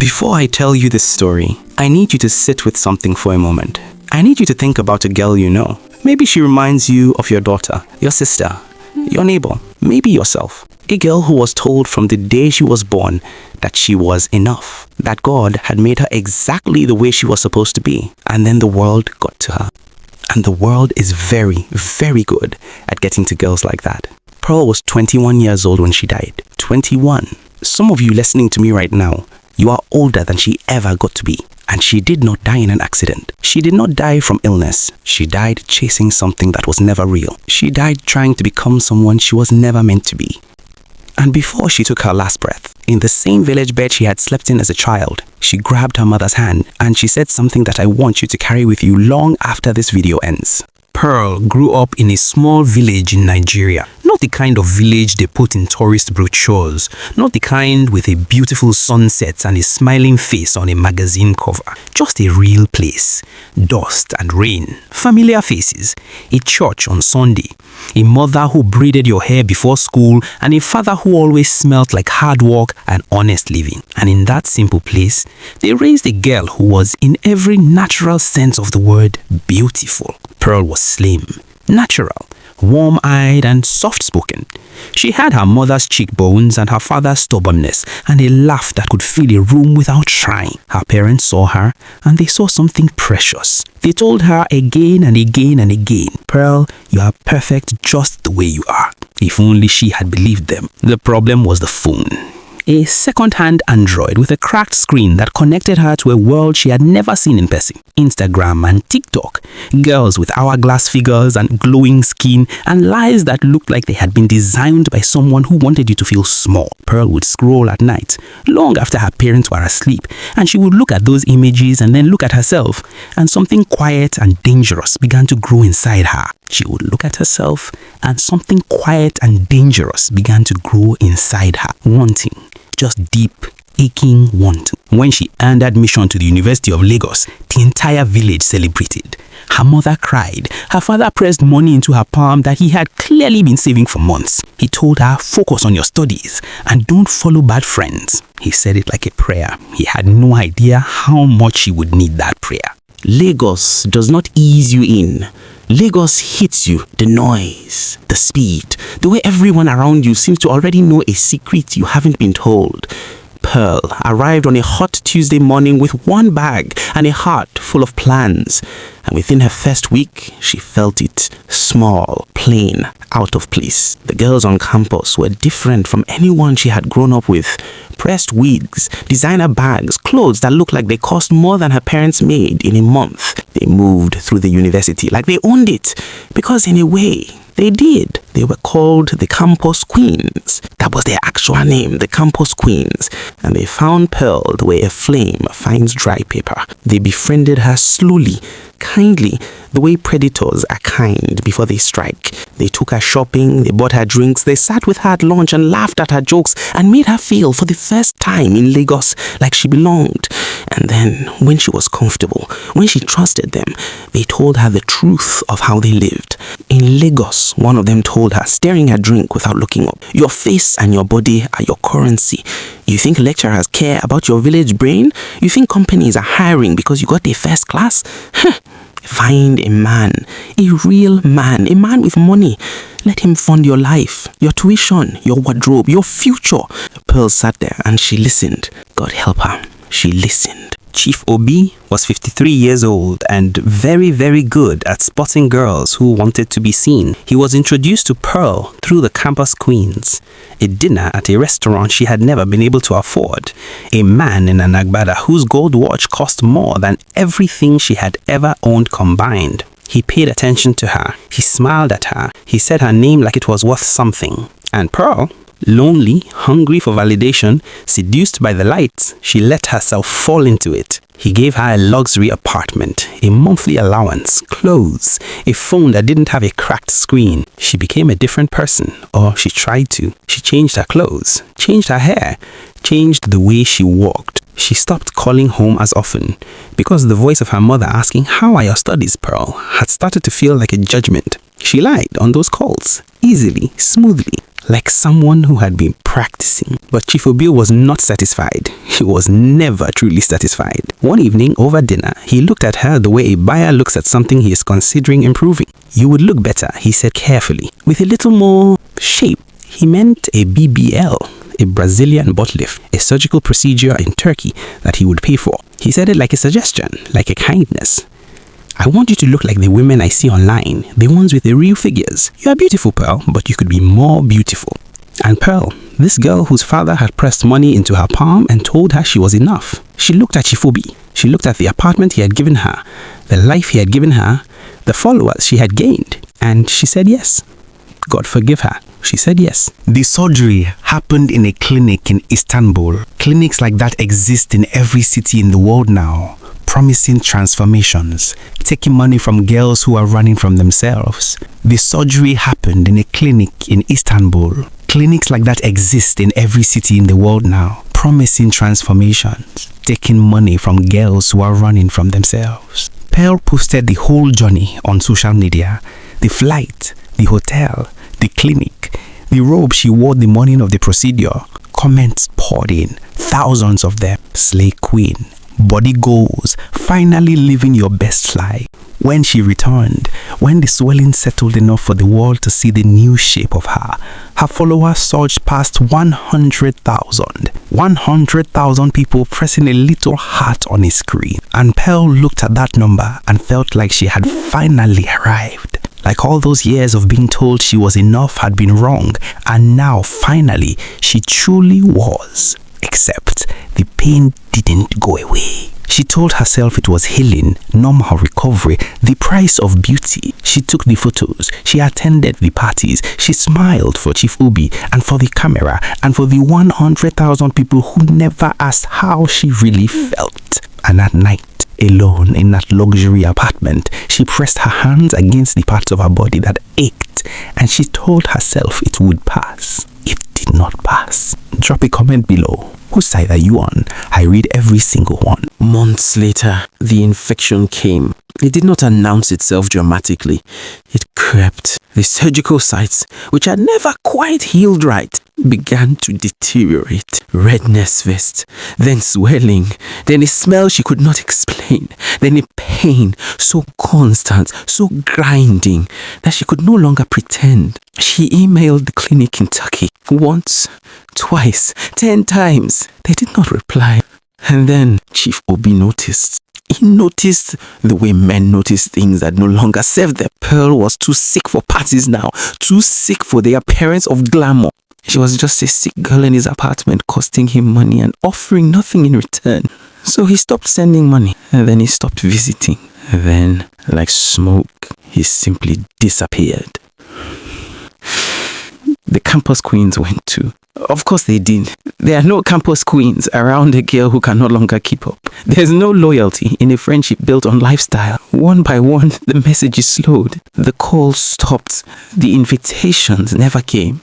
Before I tell you this story, I need you to sit with something for a moment. I need you to think about a girl you know. Maybe she reminds you of your daughter, your sister, your neighbor, maybe yourself. A girl who was told from the day she was born that she was enough, that God had made her exactly the way she was supposed to be, and then the world got to her. And the world is very, very good at getting to girls like that. Pearl was 21 years old when she died. 21. Some of you listening to me right now, you are older than she ever got to be. And she did not die in an accident. She did not die from illness. She died chasing something that was never real. She died trying to become someone she was never meant to be. And before she took her last breath, in the same village bed she had slept in as a child, she grabbed her mother's hand and she said something that I want you to carry with you long after this video ends. Pearl grew up in a small village in Nigeria. Not the kind of village they put in tourist brochures. Not the kind with a beautiful sunset and a smiling face on a magazine cover. Just a real place. Dust and rain. Familiar faces. A church on Sunday. A mother who braided your hair before school and a father who always smelled like hard work and honest living. And in that simple place, they raised a girl who was, in every natural sense of the word, beautiful. Pearl was slim, natural, warm-eyed and soft-spoken. She had her mother's cheekbones and her father's stubbornness and a laugh that could fill a room without trying. Her parents saw her and they saw something precious. They told her again and again and again, "Pearl, you are perfect just the way you are." If only she had believed them. The problem was the phone. A second-hand Android with a cracked screen that connected her to a world she had never seen in person. Instagram and TikTok, girls with hourglass figures and glowing skin, and lives that looked like they had been designed by someone who wanted you to feel small. Pearl would scroll at night, long after her parents were asleep, and she would look at those images and then look at herself, and something quiet and dangerous began to grow inside her. She would look at herself, and something quiet and dangerous began to grow inside her, wanting. Just deep, aching wanting. When she earned admission to the University of Lagos, the entire village celebrated. Her mother cried. Her father pressed money into her palm that he had clearly been saving for months. He told her, "Focus on your studies and don't follow bad friends." He said it like a prayer. He had no idea how much she would need that prayer. Lagos does not ease you in. Lagos hits you, the noise, the speed, the way everyone around you seems to already know a secret you haven't been told. Pearl arrived on a hot Tuesday morning with one bag and a heart full of plans. And within her first week, she felt it small, plain, out of place. The girls on campus were different from anyone she had grown up with. Pressed wigs, designer bags, clothes that looked like they cost more than her parents made in a month. They moved through the university like they owned it, because in a way, they did. They were called the Campus Queens. That was their actual name, the Campus Queens. And they found Pearl the way a flame finds dry paper. They befriended her slowly, kindly, the way predators are kind before they strike. They took her shopping, they bought her drinks, they sat with her at lunch and laughed at her jokes and made her feel for the first time in Lagos like she belonged. And then, when she was comfortable, when she trusted them, they told her the truth of how they lived. In Lagos, one of them told her, stirring her drink without looking up, "Your face and your body are your currency. You think lecturers care about your village brain? You think companies are hiring because you got a first class? Find a man, a real man, a man with money. Let him fund your life, your tuition, your wardrobe, your future." Pearl sat there and she listened. God help her. She listened. Chief Obi was 53 years old and very, very good at spotting girls who wanted to be seen. He was introduced to Pearl through the Campus Queens, a dinner at a restaurant she had never been able to afford, a man in an agbada whose gold watch cost more than everything she had ever owned combined. He paid attention to her. He smiled at her. He said her name like it was worth something. And Pearl, lonely, hungry for validation, seduced by the lights, she let herself fall into it. He gave her a luxury apartment, a monthly allowance, clothes, a phone that didn't have a cracked screen. She became a different person, or she tried to. She changed her clothes, changed her hair, changed the way she walked. She stopped calling home as often, because the voice of her mother asking, "How are your studies, Pearl?" had started to feel like a judgment. She lied on those calls, easily, smoothly. like someone who had been practicing. But Chief Obi was not satisfied. He was never truly satisfied. One evening over dinner, he looked at her the way a buyer looks at something he is considering improving. "You would look better," he said carefully, "with a little more shape." He meant a BBL, a Brazilian butt lift, a surgical procedure in Turkey that he would pay for. He said it like a suggestion, like a kindness. "I want you to look like the women I see online, the ones with the real figures. You are beautiful, Pearl, but you could be more beautiful." And Pearl, this girl whose father had pressed money into her palm and told her she was enough. She looked at Chief Obi. She looked at the apartment he had given her, the life he had given her, the followers she had gained, and she said yes. God forgive her. She said yes. The surgery happened in a clinic in Istanbul. Clinics like that exist in every city in the world now, promising transformations, taking money from girls who are running from themselves. The surgery happened in a clinic in Istanbul. Clinics like that exist in every city in the world now, promising transformations, taking money from girls who are running from themselves. Pearl posted the whole journey on social media. The flight, the hotel, the clinic, the robe she wore the morning of the procedure. Comments poured in, thousands of them. "Slay queen, body goals, finally living your best life." When she returned, when the swelling settled enough for the world to see the new shape of her, her followers surged past 100,000. 100,000 people pressing a little heart on a screen. And Pearl looked at that number and felt like she had finally arrived. Like all those years of being told she was enough had been wrong, and now finally she truly was. Except the pain didn't go away. She told herself it was healing, normal recovery, the price of beauty. She took the photos, she attended the parties, she smiled for Chief Obi and for the camera and for the 100,000 people who never asked how she really felt. And at night, alone in that luxury apartment, she pressed her hands against the parts of her body that ached, and she told herself it would pass. It did not pass. Drop a comment below. Whose side are you on? I read every single one. Months later, the infection came. It did not announce itself dramatically. It crept. The surgical sites, which had never quite healed right, began to deteriorate. Redness first, then swelling, then a smell she could not explain, then a pain so constant, so grinding, that she could no longer pretend. She emailed the clinic in Turkey once, twice, 10 times. They did not reply. And then Chief Obi noticed. He noticed the way men notice things that no longer serve them. Pearl was too sick for parties now, too sick for the appearance of glamour. She was just a sick girl in his apartment, costing him money and offering nothing in return. So he stopped sending money, and then he stopped visiting. And then, like smoke, he simply disappeared. The campus queens went too. Of course they did. There are no campus queens around a girl who can no longer keep up. There's no loyalty in a friendship built on lifestyle. One by one, the messages slowed. The calls stopped. The invitations never came.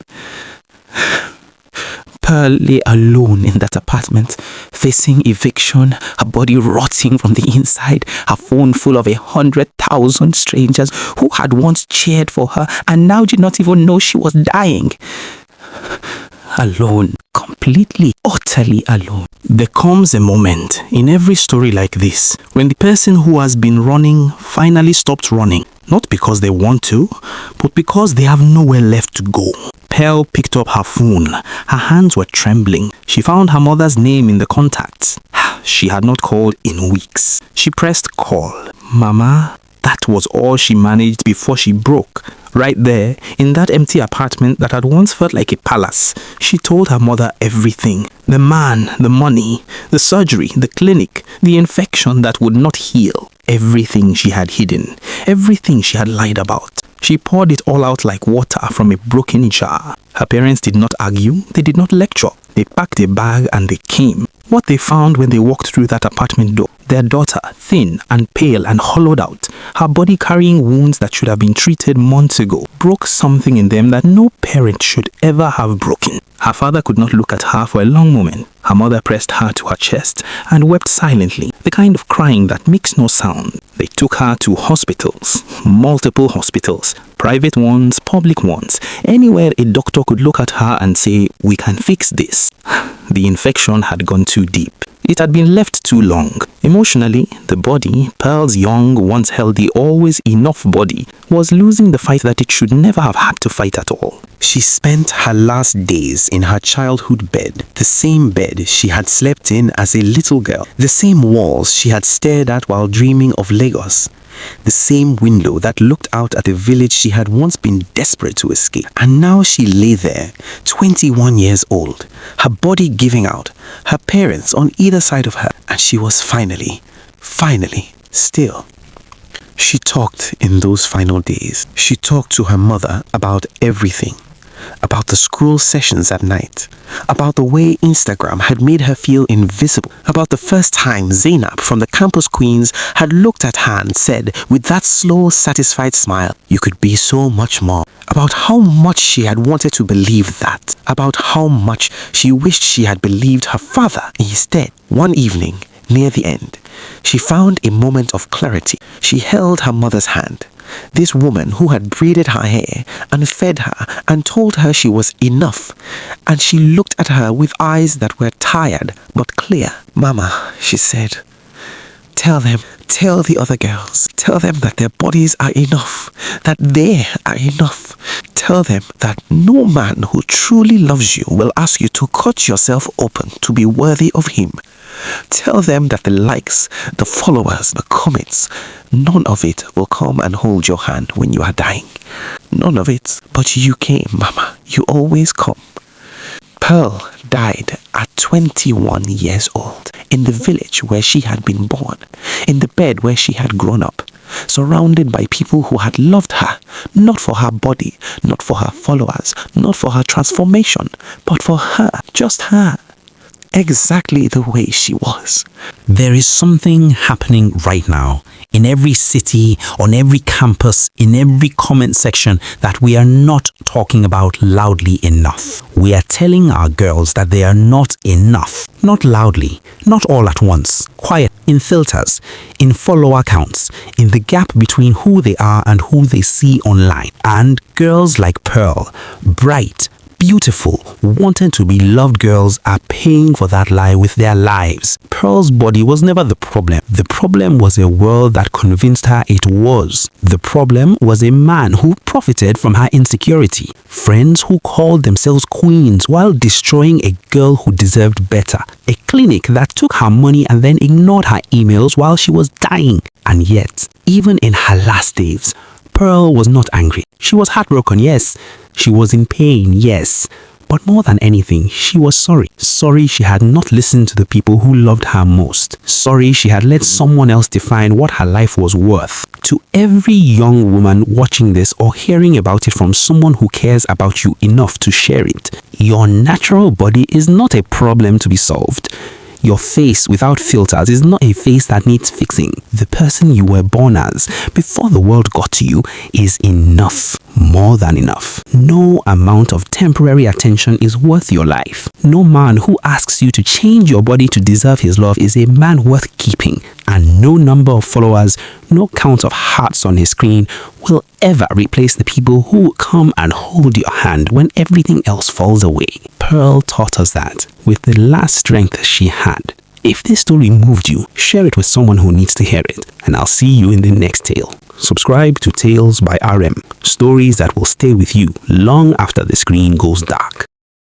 Pearl lay alone in that apartment, facing eviction, her body rotting from the inside, her phone full of 100,000 strangers who had once cheered for her and now did not even know she was dying. Alone, completely, utterly alone. There comes a moment in every story like this when the person who has been running finally stops running. Not because they want to, but because they have nowhere left to go. Pearl picked up her phone. Her hands were trembling. She found her mother's name in the contacts. She had not called in weeks. She pressed call. Mama, that was all she managed before she broke. Right there, in that empty apartment that had once felt like a palace, she told her mother everything. The man, the money, the surgery, the clinic, the infection that would not heal. Everything she had hidden, everything she had lied about. She poured it all out like water from a broken jar. Her parents did not argue, they did not lecture. They packed a bag and they came. What they found when they walked through that apartment door, their daughter, thin and pale and hollowed out, her body carrying wounds that should have been treated months ago, broke something in them that no parent should ever have broken. Her father could not look at her for a long moment. Her mother pressed her to her chest and wept silently, the kind of crying that makes no sound. They took her to hospitals, multiple hospitals, private ones, public ones, anywhere a doctor could look at her and say, "We can fix this." The infection had gone too deep. It had been left too long. Emotionally, the body, Pearl's young, once healthy, always enough body, was losing the fight that it should never have had to fight at all. She spent her last days in her childhood bed, the same bed she had slept in as a little girl, the same walls she had stared at while dreaming of Lagos, the same window that looked out at the village she had once been desperate to escape. And now she lay there, 21 years old, her body giving out, her parents on either side of her, and she was finally still. She talked in those final days. She talked to her mother about everything. About the scroll sessions at night, about the way Instagram had made her feel invisible, about the first time Zainab from the Campus Queens had looked at her and said, with that slow, satisfied smile, "You could be so much more," about how much she had wanted to believe that, about how much she wished she had believed her father instead. One evening, near the end, she found a moment of clarity. She held her mother's hand. This woman who had braided her hair and fed her and told her she was enough, and she looked at her with eyes that were tired but clear. "Mama," she said, tell the other girls, tell them that their bodies are enough, that they are enough. Tell them that no man who truly loves you will ask you to cut yourself open to be worthy of him. Tell them that the likes, the followers, the comments, none of it will come and hold your hand when you are dying. None of it. But you came, Mama. You always come. Pearl died at 21 years old, in the village where she had been born, in the bed where she had grown up, surrounded by people who had loved her, not for her body, not for her followers, not for her transformation, but for her, just her. Exactly the way she was. There is something happening right now in every city, on every campus, in every comment section that we are not talking about loudly enough. We are telling our girls that they are not enough. Not loudly, not all at once, quiet, in filters, in follower counts, in the gap between who they are and who they see online. And girls like Pearl, bright, beautiful, wanting to be loved girls are paying for that lie with their lives. Pearl's body was never the problem. The problem was a world that convinced her it was. The problem was a man who profited from her insecurity. Friends who called themselves queens while destroying a girl who deserved better. A clinic that took her money and then ignored her emails while she was dying. And yet, even in her last days, Pearl was not angry. She was heartbroken, yes. She was in pain, yes. But more than anything, she was sorry. Sorry she had not listened to the people who loved her most. Sorry she had let someone else define what her life was worth. To every young woman watching this or hearing about it from someone who cares about you enough to share it, your natural body is not a problem to be solved. Your face without filters is not a face that needs fixing. The person you were born as before the world got to you is enough, more than enough. No amount of temporary attention is worth your life. No man who asks you to change your body to deserve his love is a man worth keeping. And no number of followers, no count of hearts on his screen will ever replace the people who come and hold your hand when everything else falls away. Pearl taught us that with the last strength she had. If this story moved you, share it with someone who needs to hear it. And I'll see you in the next tale. Subscribe to Tales by RM, stories that will stay with you long after the screen goes dark.